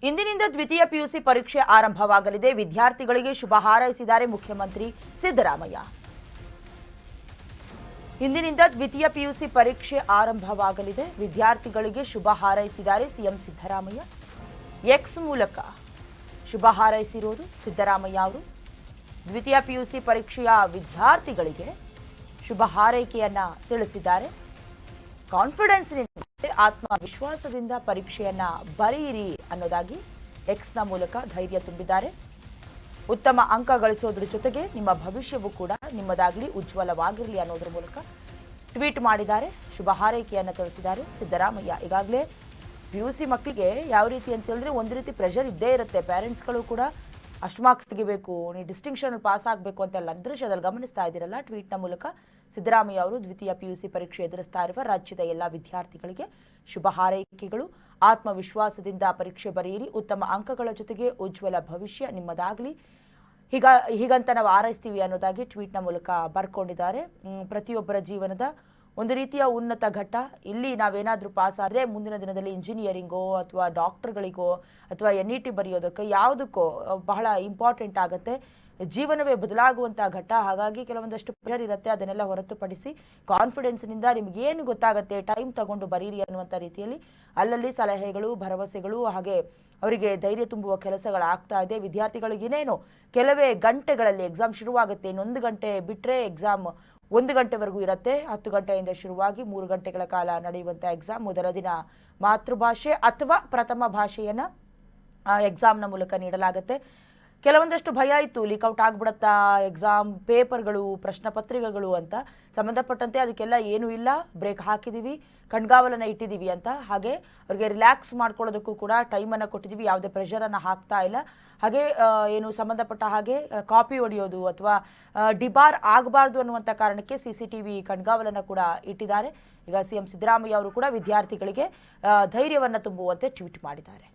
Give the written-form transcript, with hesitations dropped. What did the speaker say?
ಇಂದಿನಿಂದ ದ್ವಿತೀಯ ಪಿಯುಸಿ ಪರೀಕ್ಷೆ ಆರಂಭವಾಗಲಿದೆ. ವಿದ್ಯಾರ್ಥಿಗಳಿಗೆ ಶುಭ ಹಾರೈಸಿದ್ದಾರೆ ಮುಖ್ಯಮಂತ್ರಿ ಸಿದ್ದರಾಮಯ್ಯ. ಇಂದಿನಿಂದ ದ್ವಿತೀಯ ಪಿಯುಸಿ ಪರೀಕ್ಷೆ ಆರಂಭವಾಗಲಿದೆ. ವಿದ್ಯಾರ್ಥಿಗಳಿಗೆ ಶುಭ ಹಾರೈಸಿದ್ದಾರೆ ಸಿಎಂ ಸಿದ್ದರಾಮಯ್ಯ. ಎಕ್ಸ್ ಮೂಲಕ ಶುಭ ಹಾರೈಸಿರುವುದು ಸಿದ್ದರಾಮಯ್ಯ ಅವರು. ದ್ವಿತೀಯ ಪಿಯುಸಿ ಪರೀಕ್ಷೆಯ ವಿದ್ಯಾರ್ಥಿಗಳಿಗೆ ಶುಭ ಹಾರೈಕೆಯನ್ನ ತಿಳಿಸಿದ್ದಾರೆ. ಕಾನ್ಫಿಡೆನ್ಸ್ನಿಂದ ಆತ್ಮವಿಶ್ವಾಸದಿಂದ ಪರೀಕ್ಷೆಯನ್ನ ಬರೆಯಿರಿ ಅನ್ನೋದಾಗಿ ಎಕ್ಸ್ನ ಮೂಲಕ ಧೈರ್ಯ ತುಂಬಿದ್ದಾರೆ. ಉತ್ತಮ ಅಂಕ ಗಳಿಸೋದ್ರ ಜೊತೆಗೆ ನಿಮ್ಮ ಭವಿಷ್ಯವೂ ಕೂಡ ನಿಮ್ಮದಾಗಲಿ ಉಜ್ವಲವಾಗಿರಲಿ ಅನ್ನೋದ್ರ ಮೂಲಕ ಟ್ವೀಟ್ ಮಾಡಿದ್ದಾರೆ. ಶುಭ ಹಾರೈಕೆಯನ್ನು ತಿಳಿಸಿದ್ದಾರೆ ಸಿದ್ದರಾಮಯ್ಯ. ಈಗಾಗಲೇ ಪಿಯುಸಿ ಮಕ್ಕಳಿಗೆ ಯಾವ ರೀತಿ ಅಂತ ಹೇಳಿದ್ರೆ ಒಂದು ರೀತಿ ಪ್ರೆಷರ್ ಇದ್ದೇ ಇರುತ್ತೆ. ಪೇರೆಂಟ್ಸ್ಗಳು ಕೂಡ ಅಷ್ಟು ಮಾರ್ಕ್ಸ್ ತೆಗಿಬೇಕು, ನೀವು ಡಿಸ್ಟಿಂಕ್ಷನ್ ಪಾಸ್ ಆಗಬೇಕು ಅಂತೆಲ್ಲ ದೃಶ್ಯದಲ್ಲಿ ಗಮನಿಸ್ತಾ ಇದ್ದೀರಲ್ಲ. ಟ್ವೀಟ್ನ ಮೂಲಕ ಸಿದ್ದರಾಮಯ್ಯ ಅವರು ದ್ವಿತೀಯ ಪಿಯುಸಿ ಪರೀಕ್ಷೆ ಎದುರಿಸ್ತಾ ಇರುವ ರಾಜ್ಯದ ಎಲ್ಲ ವಿದ್ಯಾರ್ಥಿಗಳಿಗೆ ಶುಭ ಹಾರೈಕೆಗಳು. ಆತ್ಮವಿಶ್ವಾಸದಿಂದ ಪರೀಕ್ಷೆ ಬರೆಯಿರಿ, ಉತ್ತಮ ಅಂಕಗಳ ಜೊತೆಗೆ ಉಜ್ವಲ ಭವಿಷ್ಯ ನಿಮ್ಮದಾಗಲಿ, ಹೀಗಂತ ನಾವು ಹಾರೈಸ್ತೀವಿ ಅನ್ನೋದಾಗಿ ಟ್ವೀಟ್ನ ಮೂಲಕ ಬರ್ಕೊಂಡಿದ್ದಾರೆ. ಪ್ರತಿಯೊಬ್ಬರ ಜೀವನದ ಒಂದು ರೀತಿಯ ಉನ್ನತ ಘಟ್ಟ. ಇಲ್ಲಿ ನಾವೇನಾದರೂ ಪಾಸ್ ಆದರೆ ಮುಂದಿನ ದಿನದಲ್ಲಿ ಇಂಜಿನಿಯರಿಂಗೋ ಅಥವಾ ಡಾಕ್ಟರ್ಗಳಿಗೋ ಅಥವಾ NET ಬರೆಯೋದಕ್ಕೆ ಯಾವುದಕ್ಕೋ ಬಹಳ ಇಂಪಾರ್ಟೆಂಟ್ ಆಗುತ್ತೆ. ಜೀವನವೇ ಬದಲಾಗುವಂಥ ಘಟ್ಟ. ಹಾಗಾಗಿ ಕೆಲವೊಂದಷ್ಟು ಪ್ರೆಷರ್ ಇರುತ್ತೆ. ಅದನ್ನೆಲ್ಲ ಹೊರತುಪಡಿಸಿ ಕಾನ್ಫಿಡೆನ್ಸ್ನಿಂದ ನಿಮಗೇನು ಗೊತ್ತಾಗುತ್ತೆ, ಟೈಮ್ ತಗೊಂಡು ಬರೀರಿ ಅನ್ನುವಂಥ ರೀತಿಯಲ್ಲಿ ಅಲ್ಲಲ್ಲಿ ಸಲಹೆಗಳು, ಭರವಸೆಗಳು, ಹಾಗೆ ಅವರಿಗೆ ಧೈರ್ಯ ತುಂಬುವ ಕೆಲಸಗಳಾಗ್ತಾ ಇದೆ. ವಿದ್ಯಾರ್ಥಿಗಳಿಗೇನೇನು ಕೆಲವೇ ಗಂಟೆಗಳಲ್ಲಿ ಎಕ್ಸಾಮ್ ಶುರುವಾಗುತ್ತೆ. ಇನ್ನೊಂದು ಗಂಟೆ ಬಿಟ್ಟರೆ ಎಕ್ಸಾಮ್ 1 ಗಂಟೆವರೆಗೂ ಇರುತ್ತೆ. 10 ಗಂಟೆಯಿಂದ ಶುರುವಾಗಿ 3 ಗಂಟೆಗಳ ಕಾಲ ನಡೆಯುವಂಥ ಎಕ್ಸಾಮ್. ಮೊದಲ ದಿನ ಮಾತೃಭಾಷೆ ಅಥವಾ ಪ್ರಥಮ ಭಾಷೆಯನ್ನು ಎಕ್ಸಾಮ್ನ ಮೂಲಕ ನೀಡಲಾಗುತ್ತೆ. ಕೆಲವೊಂದಷ್ಟು ಭಯ ಇತ್ತು, ಲೀಕ್ಔಟ್ ಆಗ್ಬಿಡತ್ತಾ ಎಕ್ಸಾಮ್ ಪೇಪರ್ಗಳು, ಪ್ರಶ್ನೆ ಪತ್ರಿಕೆಗಳು ಅಂತ. ಸಂಬಂಧಪಟ್ಟಂತೆ ಅದಕ್ಕೆಲ್ಲ ಏನೂ ಇಲ್ಲ, ಬ್ರೇಕ್ ಹಾಕಿದ್ದೀವಿ, ಕಣ್ಗಾವಲನ್ನು ಇಟ್ಟಿದ್ದೀವಿ ಅಂತ. ಹಾಗೆ ಅವ್ರಿಗೆ ರಿಲ್ಯಾಕ್ಸ್ ಮಾಡ್ಕೊಳ್ಳೋದಕ್ಕೂ ಕೂಡ ಟೈಮನ್ನು ಕೊಟ್ಟಿದ್ದೀವಿ, ಯಾವುದೇ ಪ್ರೆಷರನ್ನು ಹಾಕ್ತಾ ಇಲ್ಲ. ಹಾಗೆ ಏನು ಸಂಬಂಧಪಟ್ಟ ಹಾಗೆ ಕಾಪಿ ಹೊಡೆಯೋದು ಅಥವಾ ಡಿಬಾರ್ ಆಗಬಾರ್ದು ಅನ್ನುವಂಥ ಕಾರಣಕ್ಕೆ CCTV ಕಣ್ಗಾವಲನ್ನು ಕೂಡ ಇಟ್ಟಿದ್ದಾರೆ. ಈಗ CM ಸಿದ್ದರಾಮಯ್ಯ ಅವರು ಕೂಡ ವಿದ್ಯಾರ್ಥಿಗಳಿಗೆ ಧೈರ್ಯವನ್ನು ತುಂಬುವಂತೆ ಟ್ವೀಟ್ ಮಾಡಿದ್ದಾರೆ.